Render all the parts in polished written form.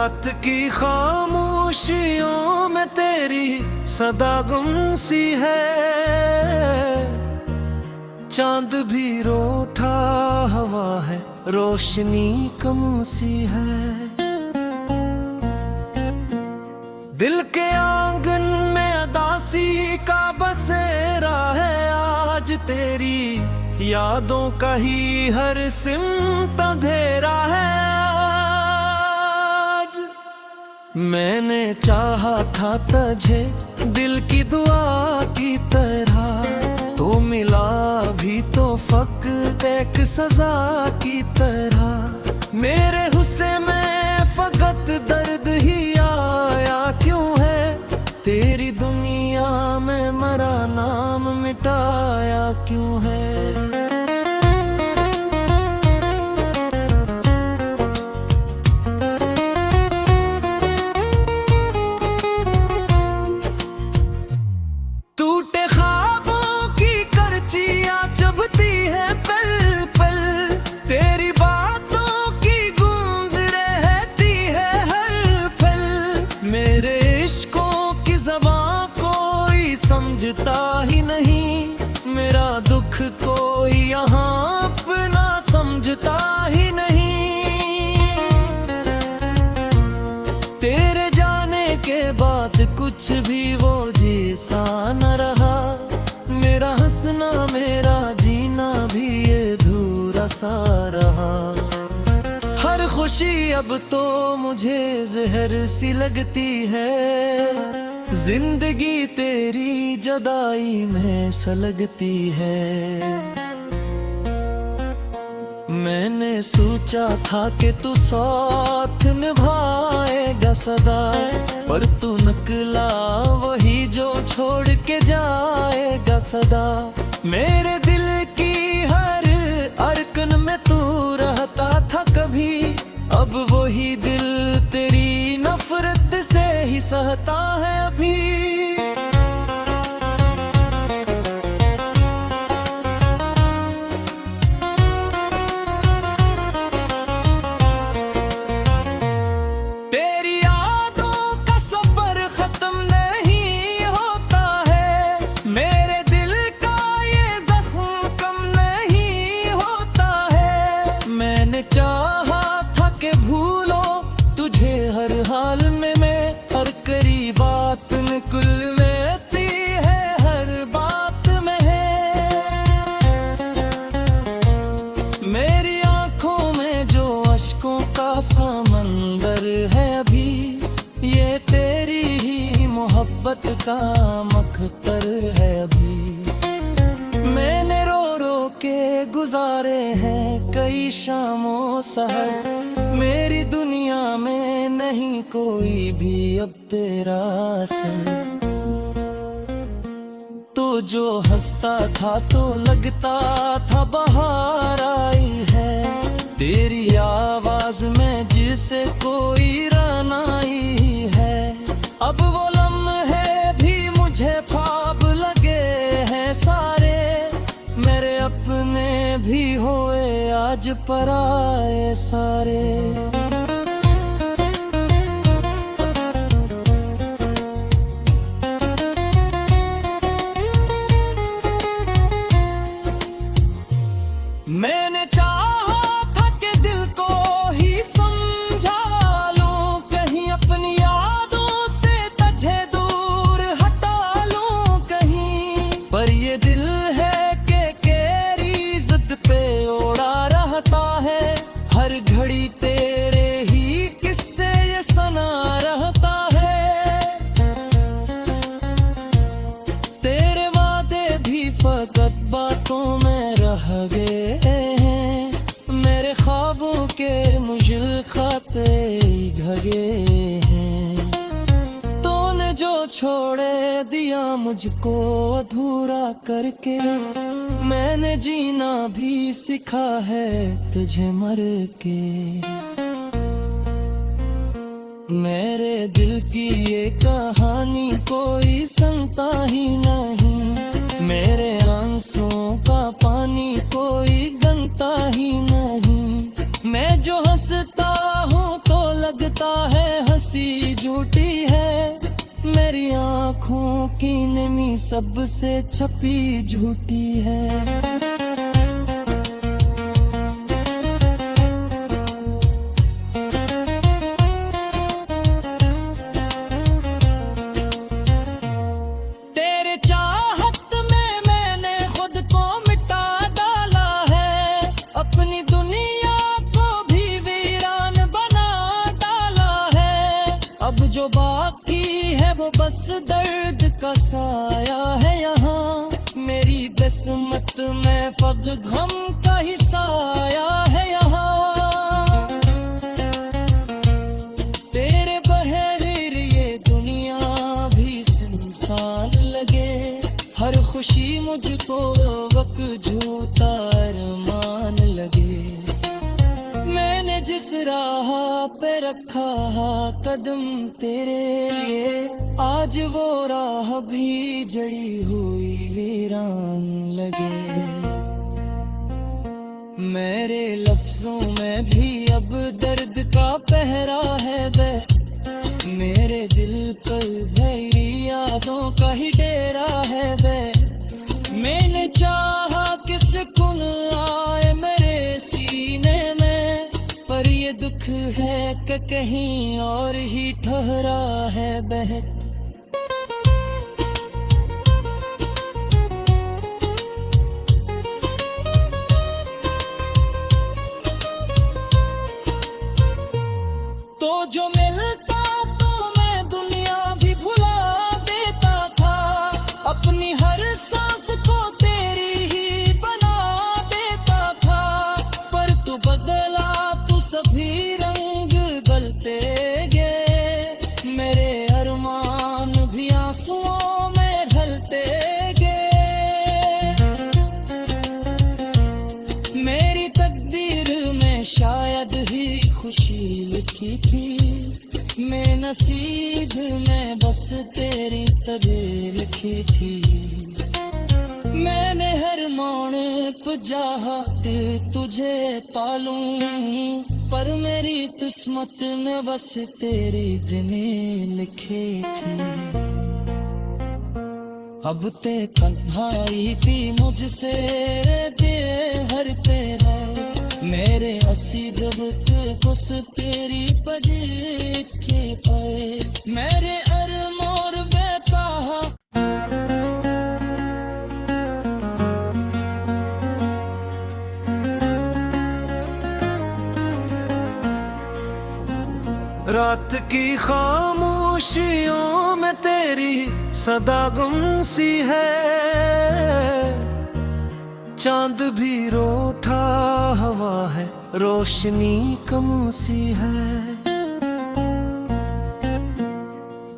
रात की खामोशियों में तेरी सदा गुम सी है। चांद भी रूठा हवा है, रोशनी कम सी है। दिल के आंगन में अदासी का बसेरा है आज, तेरी यादों का ही हर सिमत अंधेरा है आज। मैंने चाहा था तुझे दिल की दुआ की तरह, तो मिला भी तो फकत एक सजा की तरह। मेरे हुस्से में फकत दर्द ही आया क्यों है, तेरी दुनिया में मरा नाम मिटाया क्यों है। टूटे ख्वाबों की करचियां चुभती है पल पल, तेरी बातों की गूंज रहती है हर पल। मेरे इश्कों की ज़बां कोई समझता ही नहीं, मेरा दुख कोई यहाँ अपना समझता ही नहीं। तेरे जाने के बाद कुछ भी वो जैसा न रहा, मेरा हंसना मेरा जीना भी ये अधूरा सा रहा। हर खुशी अब तो मुझे जहर सी लगती है, जिंदगी तेरी जुदाई में सलगती है। मैंने सोचा था कि तू साथ निभाएगा सदा, पर तू निकला वही जो छोड़ के जाएगा सदा। मेरे दिल की हर अरकन में तू रहता था कभी, अब वही दिल तेरी नफरत से ही सहता है अभी। चाहा था कि भूलो तुझे हर हाल में, मैं हर करी बात निकुल लेती है हर बात में है। मेरी आंखों में जो अश्कों का समंदर है अभी, ये तेरी ही मोहब्बत का मख्तर है अभी। मैंने रो रो के गुजारे हैं कई शामों सहर, मेरी दुनिया में नहीं कोई भी अब तेरा असर। तो जो हंसता था तो लगता था बहार आई है, तेरी आवाज में जिसे कोई रनाई है। अब वो लम्हे भी मुझे ख्वाब लगे हैं सारे, मेरे अपने भी होए आज पराए सारे। मैंने चाहा था कि दिल को ही समझा लूं, कहीं अपनी यादों से तुझे दूर हटा लूं कहीं, पर ये दिल है हर घड़ी तेरे ही किस्से ये सुना रहता है। तेरे वादे भी फकत बातों में रह गए हैं, मेरे ख्वाबों के मुझे खाते घगे हैं। तूने जो छोड़े दिया मुझको अधूरा करके, मैंने जीना भी सीखा है तुझे मर के। मेरे दिल की ये कहानी कोई सुनता ही नहीं, मेरे आंसुओं का पानी कोई गनता ही नहीं। मैं जो हंसता हूँ तो लगता है की नमी सबसे छपी झूठी है। अब जो बाकी है वो बस दर्द का साया है यहाँ, मेरी किस्मत में फक़्त गम का ही साया है यहाँ। तेरे बगैर ये दुनिया भी सुनसान लगे, हर खुशी मुझको वक्त झूठा अरमान लगे। मैंने जिस राह पे रखा कदम तेरे लिए, आज वो राह भी जड़ी हुई वीरान लगे। मेरे लफ्जों में भी अब दर्द का पहरा है बे, मेरे दिल पर गहरी यादों का ही डेरा है बे। मैंने चाहा कि सुकून आए मेरे सीने में, पर ये दुख है कि कहीं और ही ठहरा है बह। तो जो मिलता तो मैं दुनिया भी भुला देता था, अपनी हर सांस को तेरी ही बना देता था। पर तू बदला, तू सभी रंग बदलते गए, मेरे अरमान भी आंसुओं में ढलते गए। मेरी तकदीर में शायद ही खुशी लिखी थी, मैं नसीब में बस तेरी तबीर लिखी थी। मैंने हर मोड़ पे चाहत तुझे पालूं, पर मेरी किस्मत में बस तेरी दिने लिखे थी। अब ते तन्हाई भी मुझसे दे हर तेरा, मेरे असीब कुस तेरी पड़ी के पाए, मेरे अरमोर बेता। रात की खामोशियों में तेरी सदा गुम सी है, चांद भी रूठा हवा है, रोशनी कम सी है।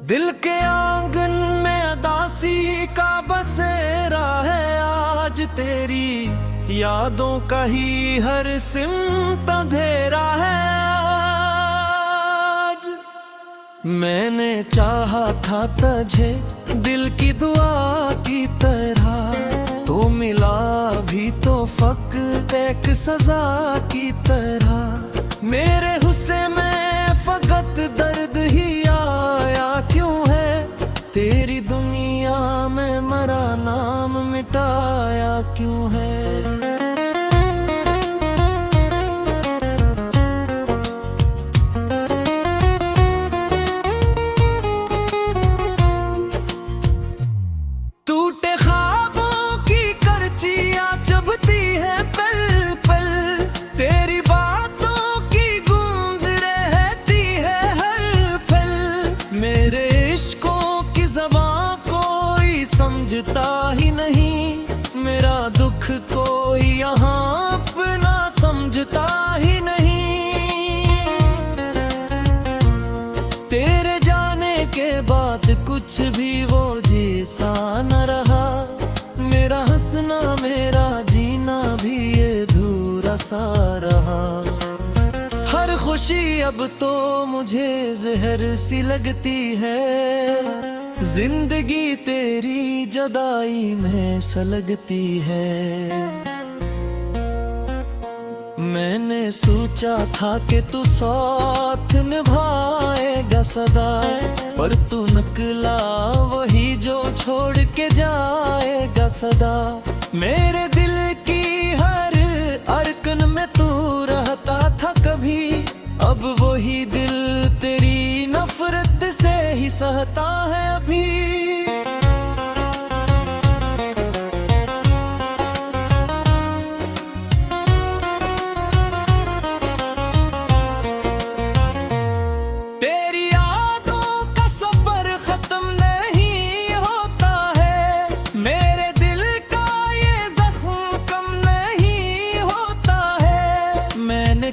दिल के आंगन में अदासी का बसेरा है, आज तेरी यादों का ही हर सिमत अंधेरा है। आज मैंने चाहा था तुझे दिल की दुआ की तरह, तो मिला भी तो फक़्त एक सजा की तरह। मेरे हुस्से में फक़त दर्द ही आया क्यों है, तेरी दुनिया में मरा नाम मिटाया क्यों है। टूटे ख्वाबों की करचियां चुभती है पल पल, तेरी बातों की गूंज रहती है हर पल। मेरे इश्कों की ज़बां कोई समझता ही नहीं, मेरा दुख कोई यहाँ अपना समझता ही नहीं। तेरे जाने के बाद कुछ भी वो जैसा न रहा, मेरा हंसना मेरा जीना भी ये अधूरा सा रहा। हर खुशी अब तो मुझे जहर सी लगती है, जिंदगी तेरी जुदाई में सलगती है। मैंने सोचा था कि तू साथ निभाएगा सदा, पर तू निकला वही जो छोड़ के जाएगा सदा। मेरे दिल की हर अरकन में तू रहता था कभी, अब वही दिल तेरी नफरत से ही सहता है अभी।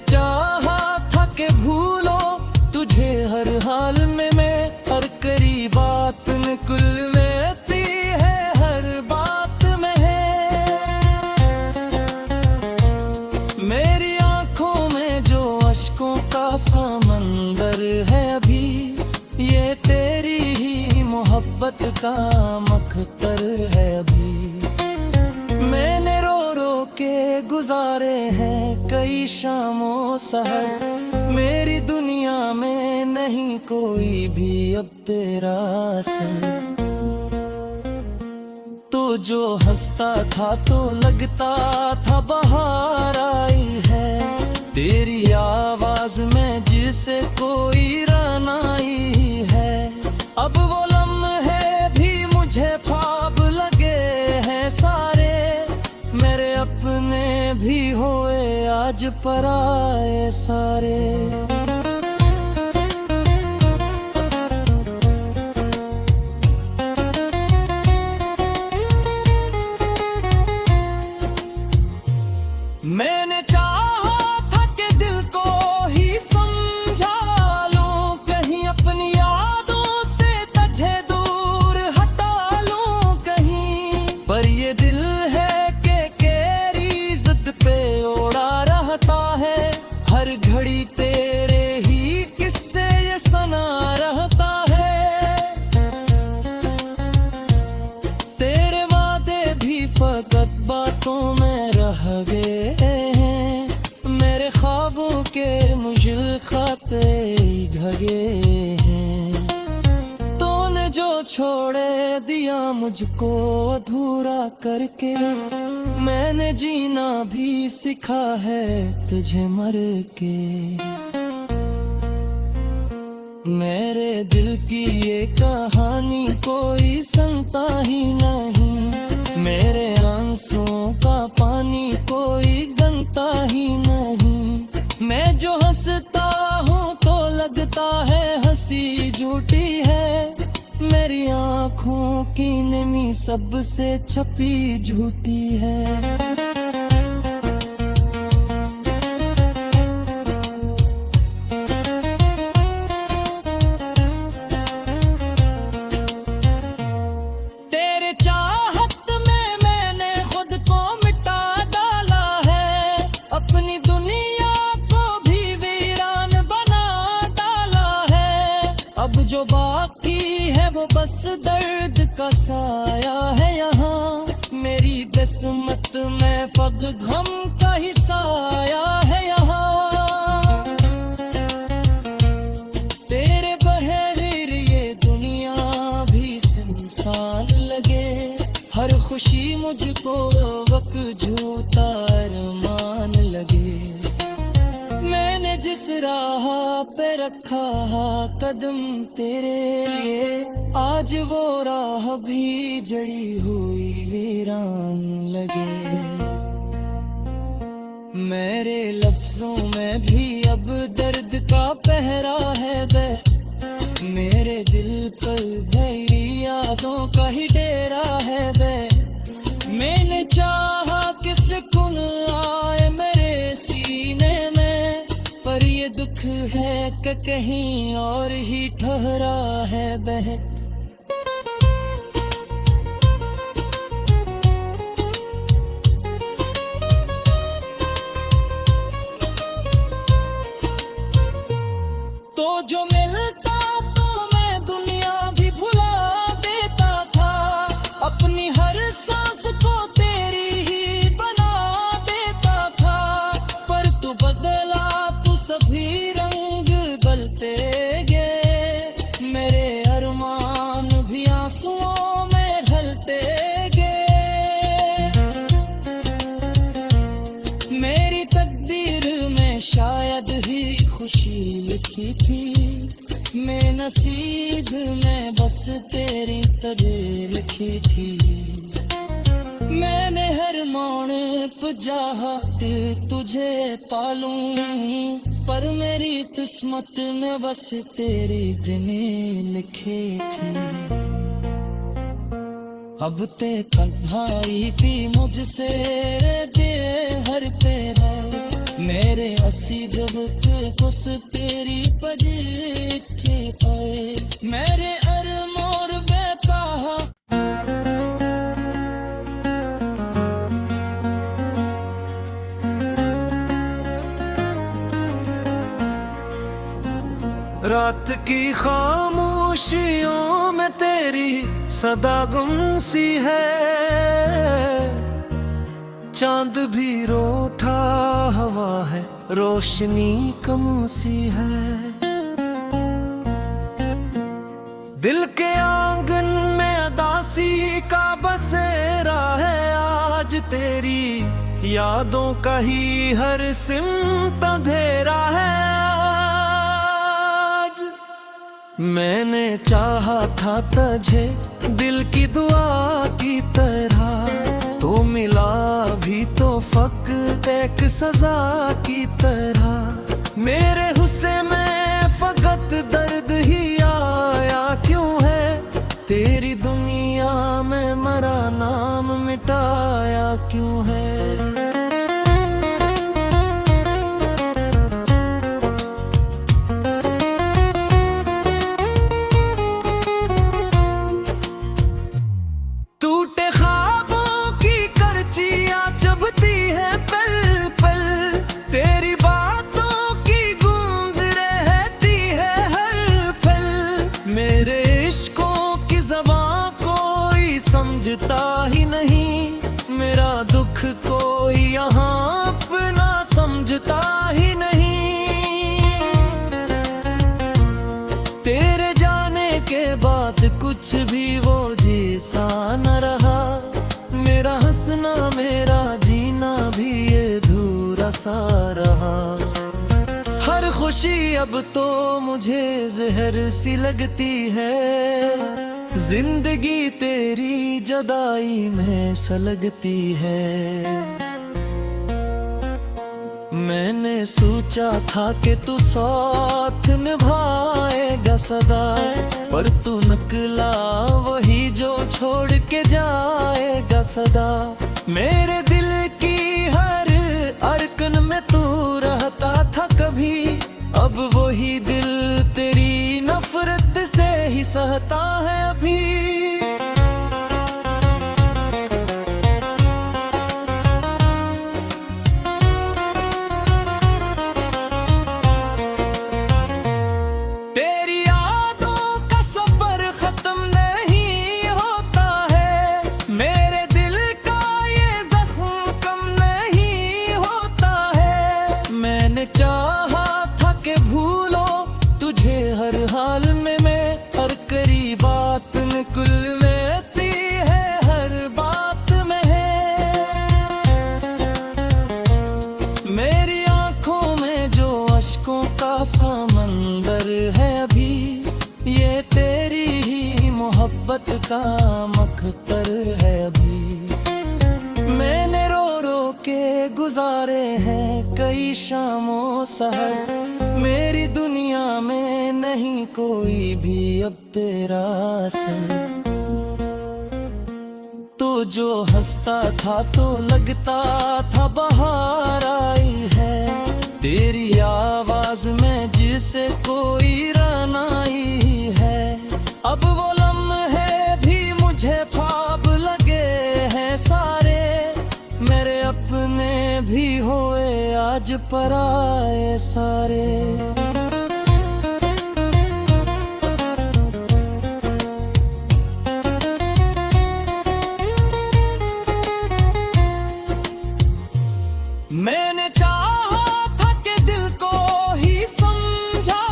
चाहा था कि भूलो तुझे हर हाल में, मैं हर करी बात कुल लेती है, हर बात में है। मेरी आंखों में जो अश्कों का समंदर है अभी, ये तेरी ही मोहब्बत का मख्तर है अभी। मैंने रो रो के गुजारे हैं कई शामों सहर, मेरी दुनिया में नहीं कोई भी अब तेरा असर। तो जो हंसता था तो लगता था बाहर आई है, तेरी आवाज में जिसे कोई रनाई है। अब वो लम्हे भी मुझे ख्वाब लगे हैं सारे, मेरे अपने भी होए आज पराए सारे। मैंने चाहा था कि दिल को ही समझा लूं, कहीं अपनी यादों से तुझे दूर हटा लूं कहीं, पर ये दिल है हर घड़ी तेरे ही किस्से ये सुना रहता है। तेरे वादे भी फकत बातों में रह गए हैं, मेरे ख्वाबों के मुझे खाते घगे हैं। तूने जो छोड़े दिया मुझको अधूरा करके, मैंने जीना भी सीखा है तुझे मर के। मेरे दिल की ये कहानी कोई सुनता ही नहीं, मेरे आंसुओं का पानी कोई गनता ही नहीं। मैं जो हंसता हूँ तो लगता है हंसी झूठी है, मेरी आँखों की नमी सबसे छपी झूठी है। तेरे चाहत में मैंने खुद को मिटा डाला है, अपनी दुनिया को भी वीरान बना डाला है। अब जो बाकी है वो बस दर्द का साया है यहाँ, मेरी किस्मत में फग गम का ही साया है यहाँ। तेरे बगैर ये दुनिया भी सुनसान लगे, हर खुशी मुझको वक्त झूठा अरमान लगे। मैंने जिस राह पे रखा कदम तेरे लिए, आज वो राह भी जड़ी हुई वीरान लगे। मेरे लफ्जों में भी अब दर्द का पहरा है बे, मेरे दिल पर गहरी यादों का ही डेरा है बे। मैंने चाहा कि सुकून आए मेरे सीने में, पर ये दुख है कि कहीं और ही ठहरा है बह। तो जो मिलता तो मैं दुनिया भी भुला देता था, अपनी हर सांस को तेरी ही बना देता था। पर तू बदला, तू सभी रंग बदलते गए, मेरे अरमान भी आंसुओं में लिखी थी, मैं नसीब में बस तेरी तबीर लिखी थी। मैंने हर मोड़ पे चाहत तुझे पालूं, पर मेरी किस्मत में बस तेरी गिनी लिखी थी। अब ते कन्हाई भी मुझसे दे हर पेरा, मेरे असी गबक कुछ तेरी पजीती आए, मेरे अर मोर बेता। रात की खामोशियों में तेरी सदा गुम सी है, चांद भी रूठा हवा है, रोशनी कम सी है। दिल के आंगन में अदासी का बसेरा है, आज तेरी यादों का ही हर सिमत अंधेरा है। मैंने चाहा था तुझे दिल की दुआ की तरह, तो मिला भी तो फकत एक सजा की तरह। मेरे हुस्से में फकत दर्द ही आया क्यों है, तेरी दुनिया में मरा नाम मिटाया क्यों है। समझता ही नहीं मेरा दुख कोई यहाँ अपना समझता ही नहीं। तेरे जाने के बाद कुछ भी वो जैसा न रहा, मेरा हंसना मेरा जीना भी ये अधूरा सा रहा। हर खुशी अब तो मुझे जहर सी लगती है, जिंदगी तेरी जुदाई में सलगती है। मैंने सोचा था कि तू साथ निभाएगा सदा, पर तू निकला वही जो छोड़ के जाएगा सदा। मेरे दिल की हर अरकन में तू रहता था कभी, अब वही दिल तेरी नफरत से ही सहता है अभी। तेरी यादों का सफर खत्म नहीं होता है, मेरे दिल का ये जख्म कम नहीं होता है। मैंने चाहा था कि भूलो तुझे हर हाल में, मैं हर करी बात निकुल लेती है, हर बात में है। मेरी आंखों में जो अश्कों का समंदर है अभी, ये तेरी ही मोहब्बत का मख्तर है अभी। मैंने रो रो के गुजारे हैं कई शामों सहर, मेरी दुनिया में नहीं कोई भी अब तेरा असर। तो जो हंसता था तो लगता था बाहर आई है, तेरी आवाज में जिसे कोई रनाई है। अब वो लम्हे भी मुझे ख्वाब लगे हैं सारे, मेरे अपने भी होए आज पराए सारे। मैंने चाहा था कि दिल को ही समझा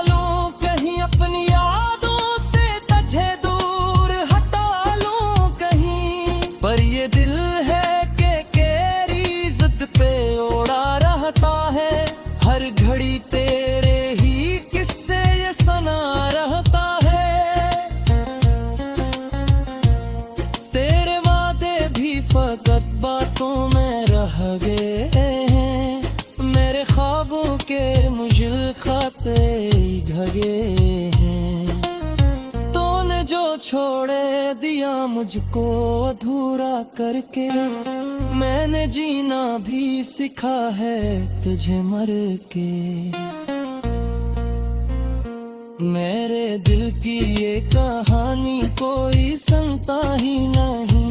लूं, कहीं अपनी यादों से तुझे दूर हटा लूं कहीं, पर ये दिल है कि केरी जिद पे ओढ़ा रहता है, हर घड़ी तेरे बातों में रह गए हैं, मेरे ख्वाबों के मुझे खाते घगे हैं। तूने जो छोड़े दिया मुझको अधूरा करके, मैंने जीना भी सीखा है तुझे मर के। मेरे दिल की ये कहानी कोई सुनता ही नहीं,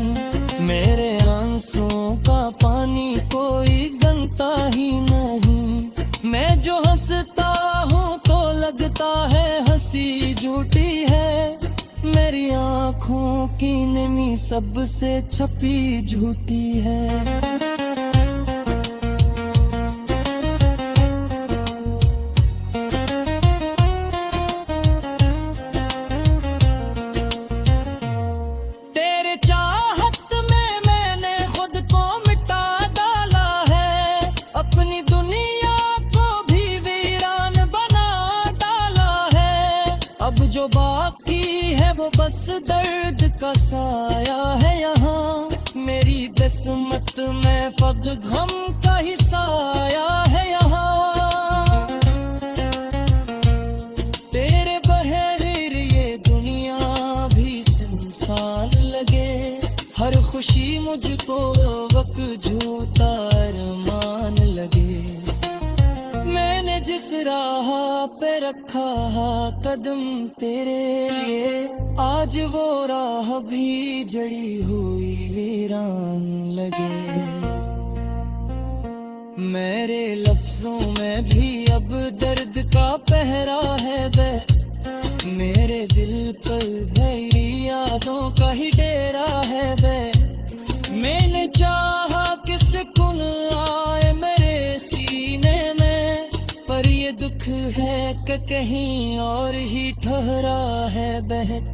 मेरे आंसुओं का पानी कोई गनता ही नहीं। मैं जो हंसता हूँ तो लगता है हंसी झूठी है, मेरी आँखों की नमी सबसे छपी झूठी है। अब जो बाकी है वो बस दर्द का साया है यहाँ, मेरी किस्मत में फक़्र गम का ही साया है यहाँ। तेरे बगैर ये दुनिया भी सुनसान लगे, हर खुशी मुझको वक्त झूठा अरमान लगे। मैंने जिस राह पे रखा कदम तेरे लिए, आज वो राह भी जड़ी हुई वीरान लगे। मेरे लफ्जों में भी अब दर्द का पहरा है बे, मेरे दिल पर गहरी यादों का ही डेरा है बे। मैंने चाहा कि सुकून आए मेरे सीने में, पर ये दुख है कि कहीं और ही ठहरा है बहक।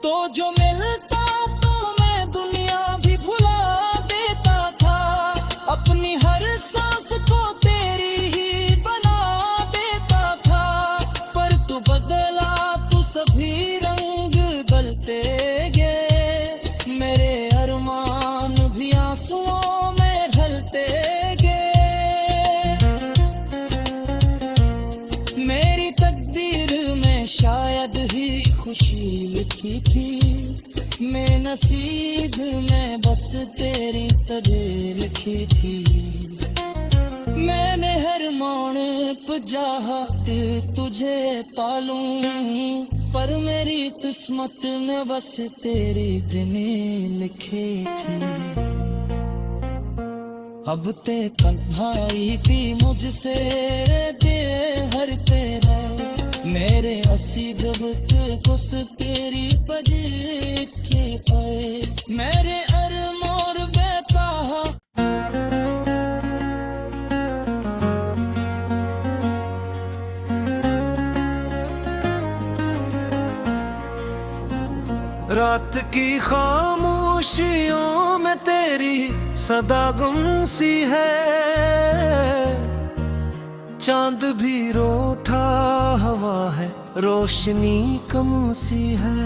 तो जो मिलता तो मैं दुनिया भी भुला देता था, अपनी हर सांस को तेरी ही बना देता था। पर तू बदला तू सभी रंग बदलते गए, मेरे अरमान भी आंसुओं में ढलते गए। मेरी तकदीर में शायद ही खुशी लिखी थी, मैं नसीब में बस तेरी तरह लिखी थी। मैंने हर मोड़ पे चाहत तुझे पालूं, पर मेरी किस्मत में बस तेरी दिनें लिखी थी। अब ते भाई भी मुझसे दे हर तेरा, मेरे असी दबक कुछ तेरी परीक्षे आए, मेरे अरमोर बेता। रात की खामोशियों में तेरी सदा गुम सी है, चांद भी रूठा हवा है, रोशनी कम सी है।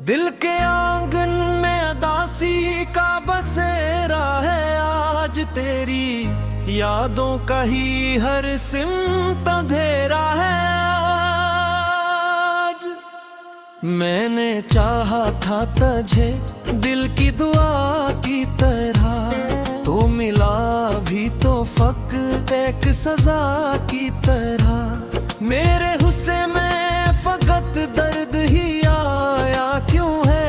दिल के आंगन में अदासी का बसेरा है, आज तेरी यादों का ही हर सिमत अंधेरा है। आज मैंने चाहा था तुझे दिल की दुआ की तरह, तो मिला भी तो फक़्र एक सजा की तरह। मेरे हुस्से में फकत दर्द ही आया क्यों है,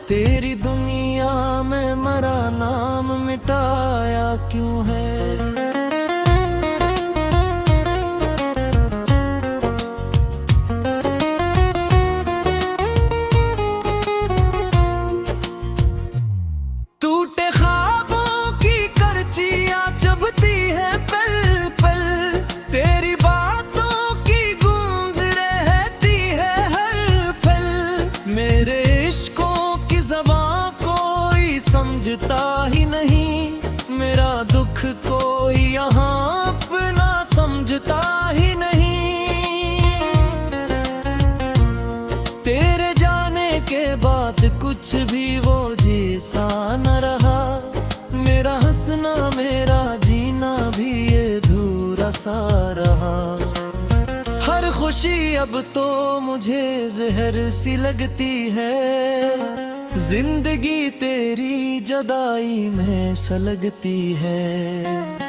तेरी दुनिया में मरा नाम मिटाया क्यों है। टूटे ख्वाबों की करचियां चुभती है पल पल, तेरी बातों की गूंज रहती है हर पल। मेरे इश्कों की ज़बां कोई समझता ही नहीं, मेरा दुख कोई यहाँ अपना समझता ही नहीं। तेरे जाने के बाद कुछ भी वो जैसा न रहा। मेरा हंसना मेरा जीना भी ये अधूरा सा रहा। हर खुशी अब तो मुझे जहर सी लगती है। जिंदगी तेरी जुदाई में सलगती है।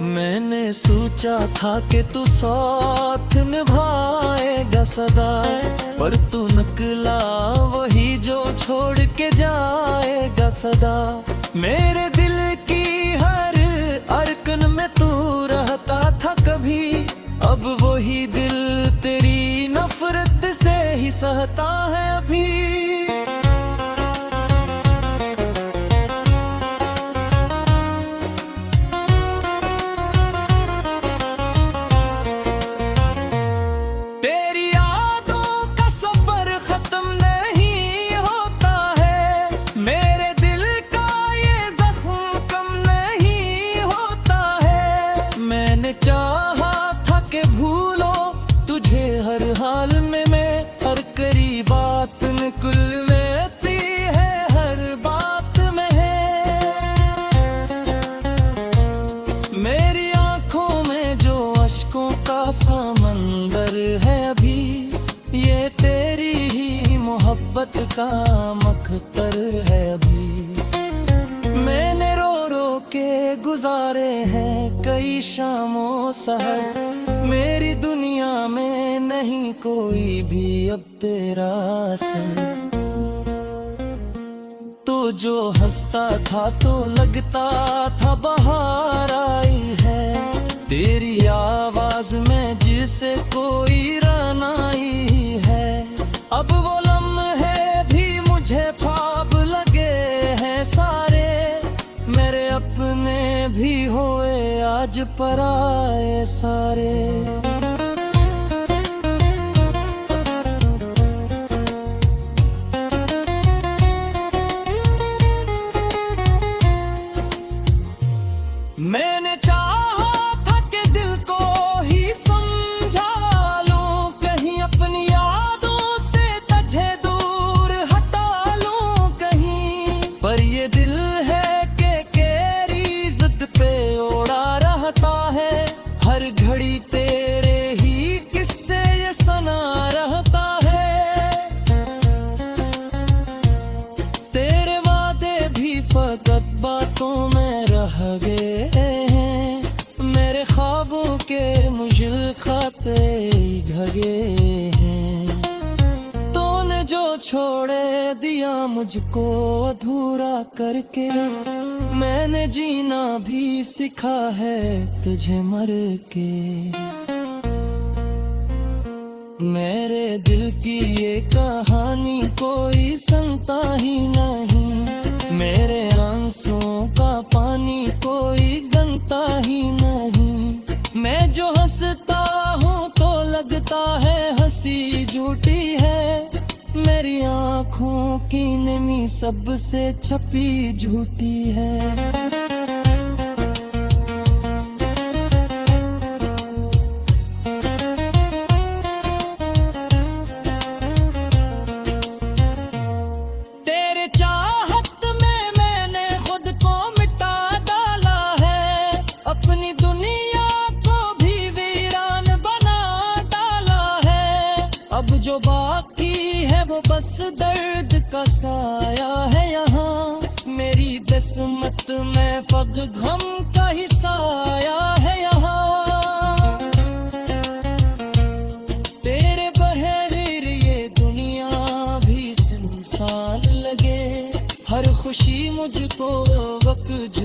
मैंने सोचा था कि तू साथ निभाएगा सदा, पर तू निकला वही जो छोड़ के जाएगा सदा। मेरे दिल की हर अरकन में तू रहता था कभी, अब वही दिल तेरी नफरत से ही सहता है अभी। तेरी यादों का सफर खत्म नहीं होता है, मेरे दिल का ये जख्म कम नहीं होता है। मैंने चाहा था कि भूलो तुझे हर हाल में, मैं हर करी बात निकुल लेती है, हर बात में है। मेरी आंखों में जो अश्कों का समंदर है अभी, ये तेरी ही मोहब्बत का मख्तर है अभी। मैंने रो रो के गुजारे हैं कई शामों सहर, मेरी दुनिया में नहीं कोई भी अब तेरा असर। तो जो हंसता था तो लगता था बाहर आई है, तेरी आवाज में जिसे कोई रनाई है। अब वो लम्हे भी मुझे ख्वाब लगे हैं सारे, मेरे अपने भी होए आज पराए सारे। मैंने चाहा था कि दिल को ही समझा लूं, कहीं अपनी यादों से तुझे दूर हटा लूं कहीं। पर ये दिल है कि केरी जिद पे ओढ़ा रहता है, हर घड़ी तेरे ही किस्से ये सुना रहता है। तेरे वादे भी फकत बातों में रह गए हैं, मेरे ख्वाबों के मुझे खाते घगे हैं। तूने जो छोड़े दिया मुझको अधूरा करके, मैंने जीना भी सीखा है तुझे मर के। मेरे दिल की ये कहानी कोई सुनता ही नहीं, मेरे आंसुओं का पानी कोई गनता ही नहीं। मैं जो हंसता हूँ तो लगता है हंसी झूठी है, मेरी आँखों की नमी सबसे छपी झूठी है। अब जो बाकी है वो बस दर्द का साया है यहाँ, मेरी किस्मत में फक़्त गम का ही साया है यहाँ। तेरे बगैर ये दुनिया भी सुनसान लगे, हर खुशी मुझको वक्त